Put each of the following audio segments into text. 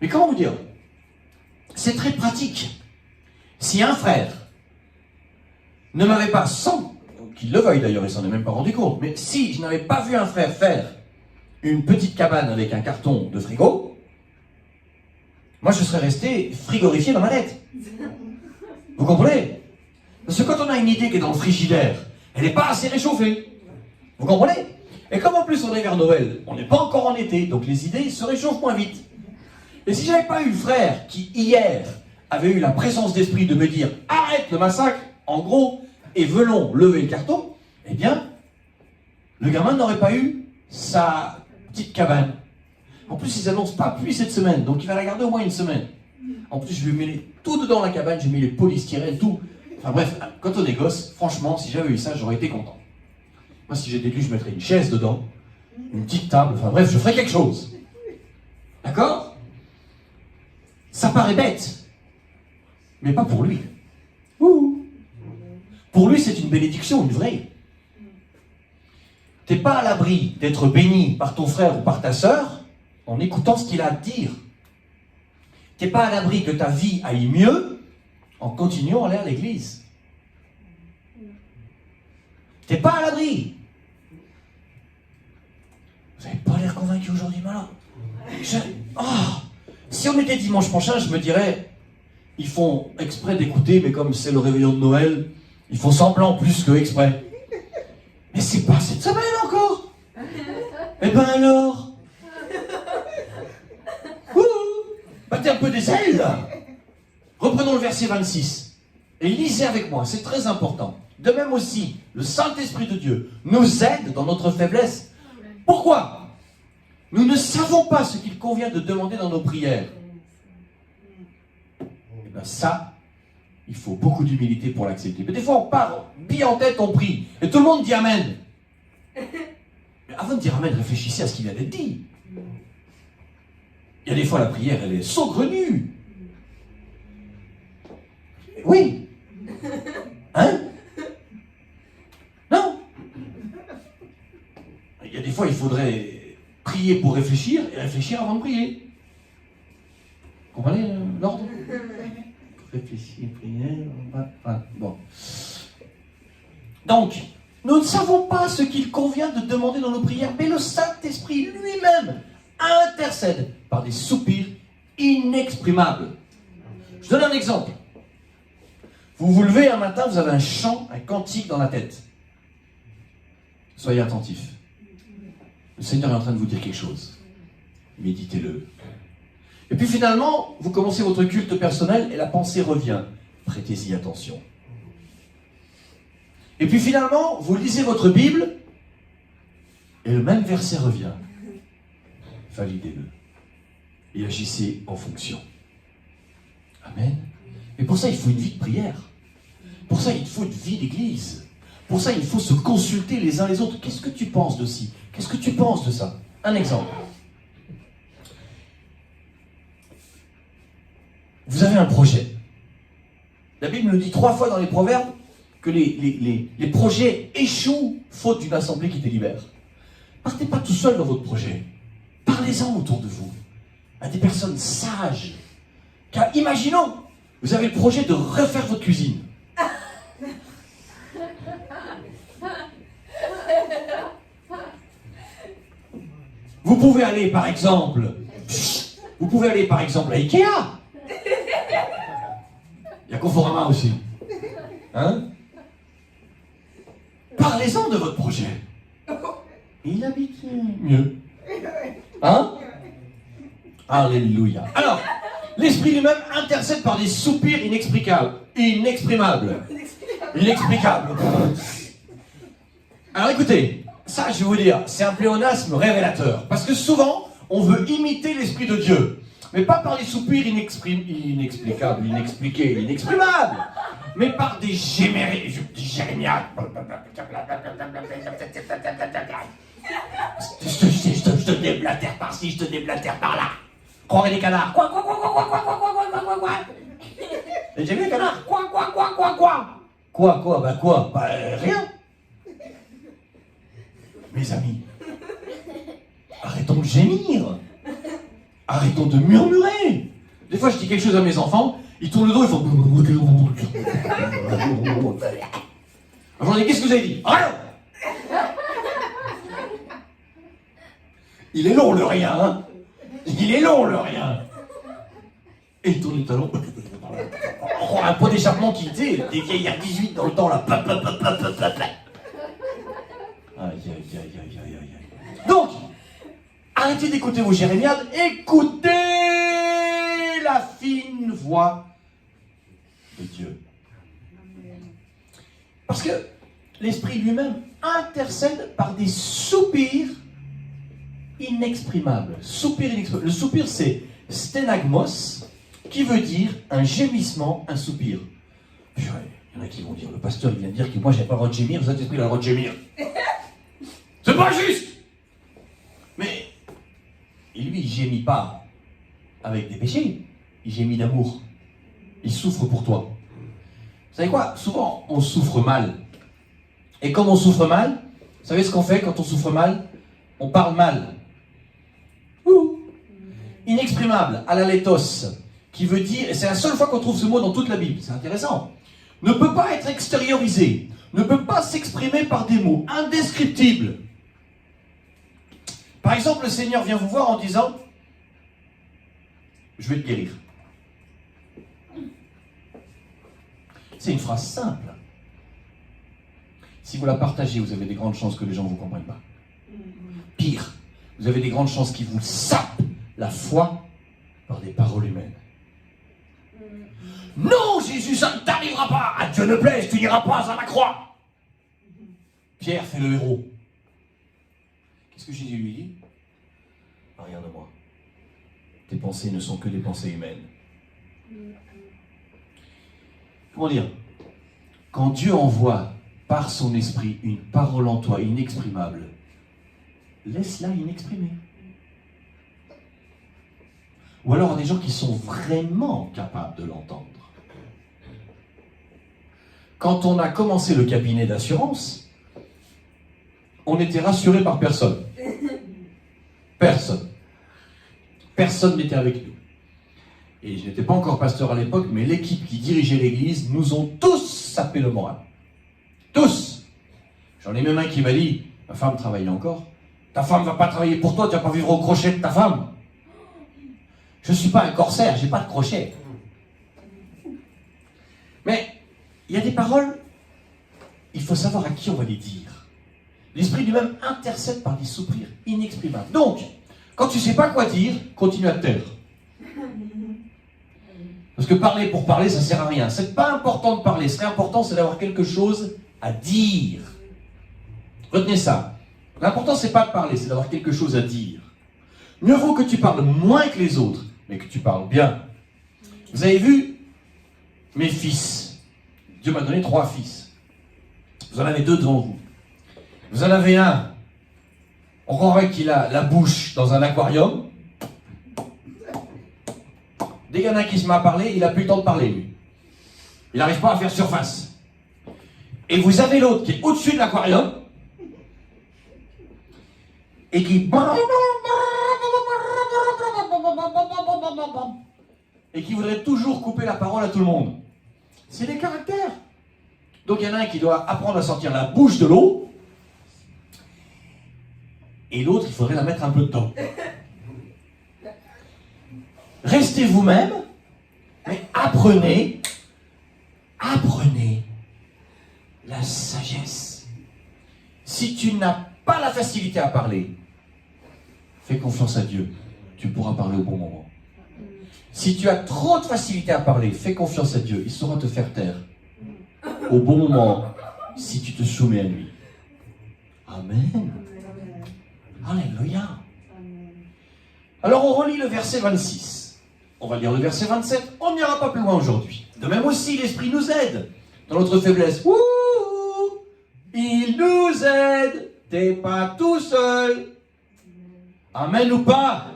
Mais comment vous dire? C'est très pratique. Si un frère ne m'avait pas, sans qu'il le veuille d'ailleurs, il s'en est même pas rendu compte, mais si je n'avais pas vu un frère faire une petite cabane avec un carton de frigo, moi je serais resté frigorifié dans ma tête. Vous comprenez? Parce que quand on a une idée qui est dans le frigidaire, elle n'est pas assez réchauffée. Vous comprenez? Et comme en plus on est vers Noël, on n'est pas encore en été, donc les idées se réchauffent moins vite. Et si j'avais pas eu le frère qui, hier, avait eu la présence d'esprit de me dire « Arrête le massacre !» en gros, et venons lever le carton, eh bien, le gamin n'aurait pas eu sa petite cabane. En plus, ils annoncent pas pluie cette semaine, donc il va la garder au moins une semaine. En plus, je lui mets tout dedans la cabane, j'ai mis les polystyrènes, tout. Enfin bref, quand on est gosse, franchement, si j'avais eu ça, j'aurais été content. Moi, si j'étais lui, je mettrais une chaise dedans, une petite table, enfin bref, je ferais quelque chose. D'accord? Ça paraît bête, mais pas pour lui. Ouh. Pour lui, c'est une bénédiction, une vraie. T'es pas à l'abri d'être béni par ton frère ou par ta sœur en écoutant ce qu'il a à te dire. T'es pas à l'abri que ta vie aille mieux en continuant à aller à l'église. T'es pas à l'abri. Vous n'avez pas l'air convaincu aujourd'hui, malin. Si on était dimanche prochain, je me dirais, ils font exprès d'écouter, mais comme c'est le réveillon de Noël, ils font semblant plus que exprès. Mais c'est pas cette semaine encore. Eh ben alors, battez un peu des ailes là. Reprenons le verset 26 et lisez avec moi, c'est très important. De même aussi, le Saint-Esprit de Dieu nous aide dans notre faiblesse. Pourquoi? Nous ne savons pas ce qu'il convient de demander dans nos prières. Et bien ça, il faut beaucoup d'humilité pour l'accepter. Mais des fois, on part, bille en tête, on prie. Et tout le monde dit Amen. Mais avant de dire Amen, réfléchissez à ce qu'il vient d'être dit. Il y a des fois, la prière, elle est saugrenue. Oui. Hein? Non. Il y a des fois, il faudrait prier pour réfléchir et réfléchir avant de prier. Vous comprenez l'ordre? Réfléchir, prier, bon. Donc, nous ne savons pas ce qu'il convient de demander dans nos prières, mais le Saint-Esprit lui-même intercède par des soupirs inexprimables. Je donne un exemple. Vous vous levez un matin, vous avez un chant, un cantique dans la tête. Soyez attentifs. Le Seigneur est en train de vous dire quelque chose. Méditez-le. Et puis finalement, vous commencez votre culte personnel et la pensée revient. Prêtez-y attention. Et puis finalement, vous lisez votre Bible et le même verset revient. Validez-le. Et agissez en fonction. Amen. Mais pour ça, il faut une vie de prière. Pour ça, il faut une vie d'église. Pour ça, il faut se consulter les uns les autres. Qu'est-ce que tu penses de ci? Qu'est-ce que tu penses de ça? Un exemple. Vous avez un projet. La Bible nous dit 3 fois dans les Proverbes que les projets échouent faute d'une assemblée qui délibère. Partez pas tout seul dans votre projet. Parlez-en autour de vous. À des personnes sages. Car imaginons, vous avez le projet de refaire votre cuisine. Vous pouvez aller par exemple à Ikea. Il y a Conforama aussi. Hein? Parlez-en de votre projet. Il habite mieux. Hein? Alléluia. Alors, l'Esprit lui-même intercède par des soupirs inexplicables. Inexprimables. Inexplicables. Alors écoutez, ça je vais vous dire, c'est un pléonasme révélateur. Parce que souvent, on veut imiter l'Esprit de Dieu. Mais pas par les soupirs inexplicables, inexpliqués, inexprimables. Mais par des jérémiades. Je te déblatère par-ci, je te déblatère par-là. Croirais des canards. Quoi. Et j'ai vu les canards. Quoi. Quoi. Rien. Mes amis, arrêtons de gémir. Arrêtons de murmurer. Des fois, je dis quelque chose à mes enfants, ils tournent le dos, ils font... Alors, j'en dis, qu'est-ce que vous avez dit? Alors, il est long, le rien, hein. Il est long, le rien. Et il tourne les talons. Oh, un pot d'échappement qui était des vieillards 18 dans le temps, là. Aïe, aïe, aïe, aïe, aïe, aïe. Donc, arrêtez d'écouter vos jérémiades, écoutez la fine voix de Dieu. Parce que l'Esprit lui-même intercède par des soupirs inexprimables. Soupir inexprimable. Le soupir, c'est sténagmos, qui veut dire un gémissement, un soupir. Il y en a qui vont dire, le pasteur il vient de dire que moi j'ai pas le droit de gémir, le Saint-Esprit a le droit de gémir. C'est pas juste. Mais lui, il gémit pas avec des péchés, il gémit d'amour. Il souffre pour toi. Vous savez quoi? Souvent, on souffre mal. Et comme on souffre mal, vous savez ce qu'on fait quand on souffre mal? On parle mal. Inexprimable, alaletos, qui veut dire, et c'est la seule fois qu'on trouve ce mot dans toute la Bible, c'est intéressant, ne peut pas être extériorisé, ne peut pas s'exprimer par des mots, indescriptibles. Par exemple, le Seigneur vient vous voir en disant, je vais te guérir. C'est une phrase simple. Si vous la partagez, vous avez des grandes chances que les gens ne vous comprennent pas. Pire, vous avez des grandes chances qu'ils vous sapent la foi par des paroles humaines. Non, Jésus, ça ne t'arrivera pas. À Dieu ne plaise, tu n'iras pas à la croix. Pierre fait le héros. Qu'est-ce que Jésus lui dit? Regarde-moi. Tes pensées ne sont que des pensées humaines. Comment dire? Quand Dieu envoie par son esprit une parole en toi inexprimable, laisse-la inexprimée. Ou alors des gens qui sont vraiment capables de l'entendre. Quand on a commencé le cabinet d'assurance, on était rassuré par personne. Personne. Personne n'était avec nous. Et je n'étais pas encore pasteur à l'époque, mais l'équipe qui dirigeait l'église nous ont tous sapé le moral. Tous. J'en ai même un qui m'a dit, ma femme travaille encore. Ta femme ne va pas travailler pour toi, tu ne vas pas vivre au crochet de ta femme. Je ne suis pas un corsaire, je n'ai pas de crochet. Mais il y a des paroles, il faut savoir à qui on va les dire. L'Esprit lui-même intercède par des soupirs inexprimables. Donc, quand tu ne sais pas quoi dire, continue à te taire. Parce que parler pour parler, ça ne sert à rien. Ce n'est pas important de parler. Ce qui est important, c'est d'avoir quelque chose à dire. Retenez ça. L'important, ce n'est pas de parler, c'est d'avoir quelque chose à dire. Mieux vaut que tu parles moins que les autres, mais que tu parles bien. Vous avez vu mes fils. Dieu m'a donné 3 fils. Vous en avez 2 devant vous. Vous en avez un, on croirait qu'il a la bouche dans un aquarium. Dès qu'il y en a un qui se met à parler, il n'a plus le temps de parler, lui. Il n'arrive pas à faire surface. Et vous avez l'autre qui est au-dessus de l'aquarium et qui voudrait toujours couper la parole à tout le monde. C'est des caractères. Donc il y en a un qui doit apprendre à sortir la bouche de l'eau et l'autre, il faudrait la mettre un peu dedans. Restez vous-même, mais apprenez la sagesse. Si tu n'as pas la facilité à parler, fais confiance à Dieu. Tu pourras parler au bon moment. Si tu as trop de facilité à parler, fais confiance à Dieu. Il saura te faire taire au bon moment si tu te soumets à lui. Amen. Alléluia. Alors on relit le verset 26. On va lire le verset 27. On n'ira pas plus loin aujourd'hui. De même aussi, l'Esprit nous aide dans notre faiblesse. Ouh, il nous aide. T'es pas tout seul. Amen ou pas?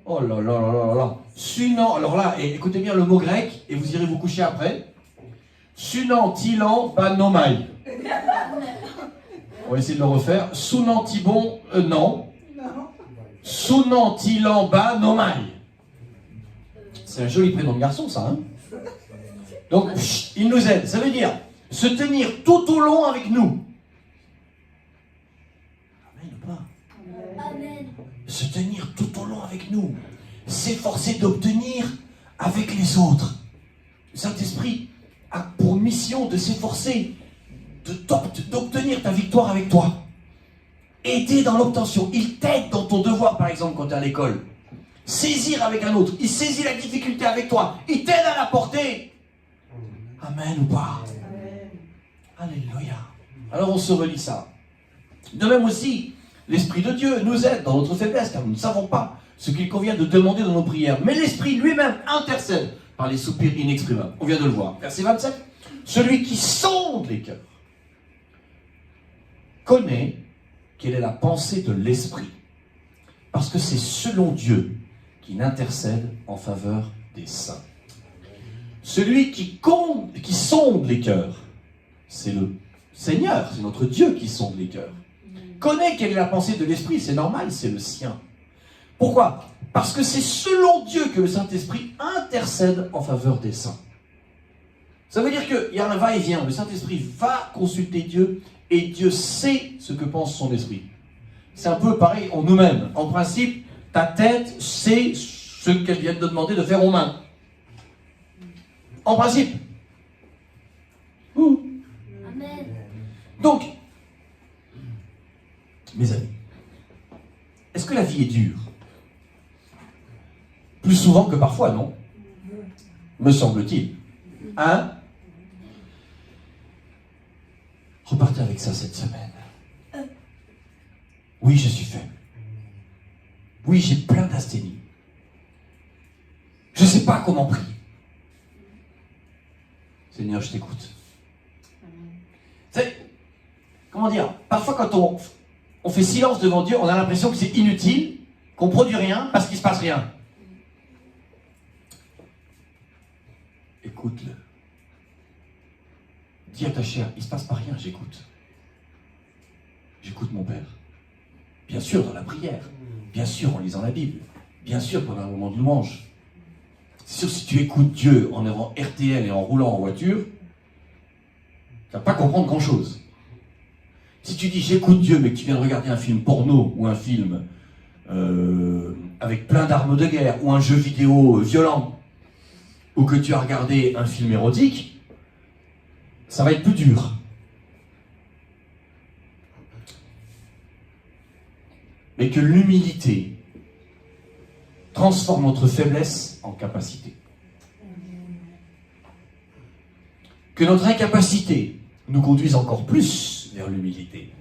Oh là là là là là. Sunan, alors là, écoutez bien le mot grec, et vous irez vous coucher après. Sunan, tilan, banomai. On va essayer de le refaire. Sunan, tibon, non. Sunantilamba Nomai. C'est un joli prénom de garçon, ça, hein? Donc, il nous aide. Ça veut dire se tenir tout au long avec nous. Amen ou pas? Amen. Se tenir tout au long avec nous. S'efforcer d'obtenir avec les autres. Le Saint-Esprit a pour mission de s'efforcer d'obtenir ta victoire avec toi. Aider dans l'obtention. Il t'aide dans ton devoir, par exemple, quand tu es à l'école. Saisir avec un autre. Il saisit la difficulté avec toi. Il t'aide à la porter. Amen ou pas? Amen. Alléluia. Alors on se relit ça. De même aussi, l'Esprit de Dieu nous aide dans notre faiblesse, car nous ne savons pas ce qu'il convient de demander dans nos prières. Mais l'Esprit lui-même intercède par les soupirs inexprimables. On vient de le voir. Verset 27. Celui qui sonde les cœurs connaît quelle est la pensée de l'Esprit. Parce que c'est selon Dieu qu'il intercède en faveur des saints. Celui qui sonde les cœurs, c'est le Seigneur, c'est notre Dieu qui sonde les cœurs. Connaît quelle est la pensée de l'Esprit, c'est normal, c'est le sien. Pourquoi? Parce que c'est selon Dieu que le Saint-Esprit intercède en faveur des saints. Ça veut dire qu'il y a un va-et-vient, le Saint-Esprit va consulter Dieu et Dieu sait ce que pense son esprit. C'est un peu pareil en nous-mêmes. En principe, ta tête sait ce qu'elle vient de te demander de faire aux mains. En principe. Amen. Donc, mes amis, est-ce que la vie est dure? Plus souvent que parfois, non? Me semble-t-il. Hein? Repartez avec ça cette semaine. Oui, je suis faible. Oui, j'ai plein d'asthénie. Je ne sais pas comment prier. Seigneur, je t'écoute. Comment dire? Parfois, quand on fait silence devant Dieu, on a l'impression que c'est inutile, qu'on ne produit rien parce qu'il ne se passe rien. Écoute-le. Dis à ta chair, il ne se passe pas rien, j'écoute. J'écoute mon Père. Bien sûr dans la prière, bien sûr en lisant la Bible, bien sûr pendant un moment de louange. C'est sûr, si tu écoutes Dieu en avant RTL et en roulant en voiture, tu ne vas pas comprendre grand-chose. Si tu dis j'écoute Dieu, mais que tu viens de regarder un film porno ou un film avec plein d'armes de guerre ou un jeu vidéo violent, ou que tu as regardé un film érotique, ça va être plus dur. Mais que l'humilité transforme notre faiblesse en capacité. Que notre incapacité nous conduise encore plus vers l'humilité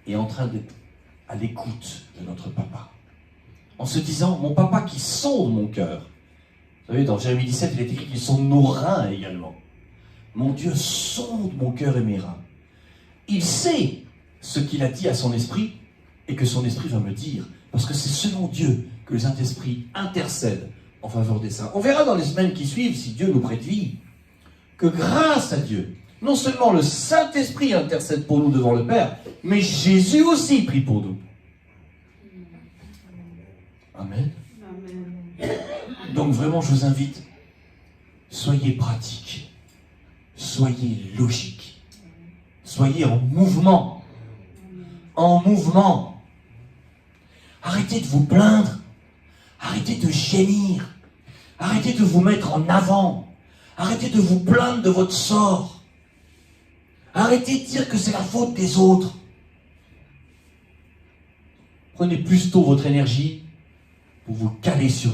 et en train d'être à l'écoute de notre papa. En se disant, mon papa qui sonde mon cœur. Vous savez, dans Jérémie 17, il est écrit qu'il sonde nos reins également. Mon Dieu sonde mon cœur et mes reins. Il sait ce qu'il a dit à son esprit et que son esprit va me dire, parce que c'est selon Dieu que le Saint-Esprit intercède en faveur des saints. On verra dans les semaines qui suivent, si Dieu nous prête vie, que grâce à Dieu, non seulement le Saint-Esprit intercède pour nous devant le Père, mais Jésus aussi prie pour nous. Amen. Amen. Donc vraiment, je vous invite, soyez pratiques, soyez logiques, soyez en mouvement. En mouvement. Arrêtez de vous plaindre. Arrêtez de gémir. Arrêtez de vous mettre en avant. Arrêtez de vous plaindre de votre sort. Arrêtez de dire que c'est la faute des autres. Prenez plutôt votre énergie pour vous caler sur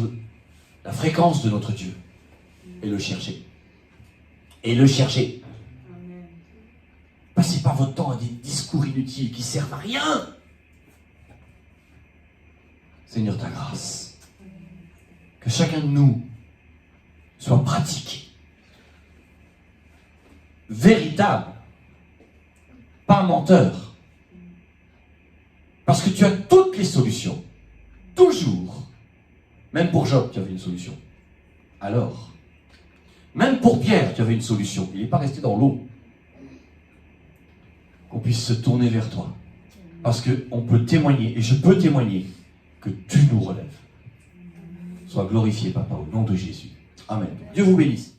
la fréquence de notre Dieu. Et le chercher. Et le chercher. Passez pas votre temps à des discours inutiles qui servent à rien. Seigneur, ta grâce. Que chacun de nous soit pratique, véritable, pas menteur. Parce que tu as toutes les solutions. Toujours. Même pour Job, tu avais une solution. Alors, même pour Pierre, tu avais une solution. Il n'est pas resté dans l'eau. Qu'on puisse se tourner vers toi. Parce qu'on peut témoigner, et je peux témoigner, que tu nous relèves. Sois glorifié, Papa, au nom de Jésus. Amen. Dieu vous bénisse.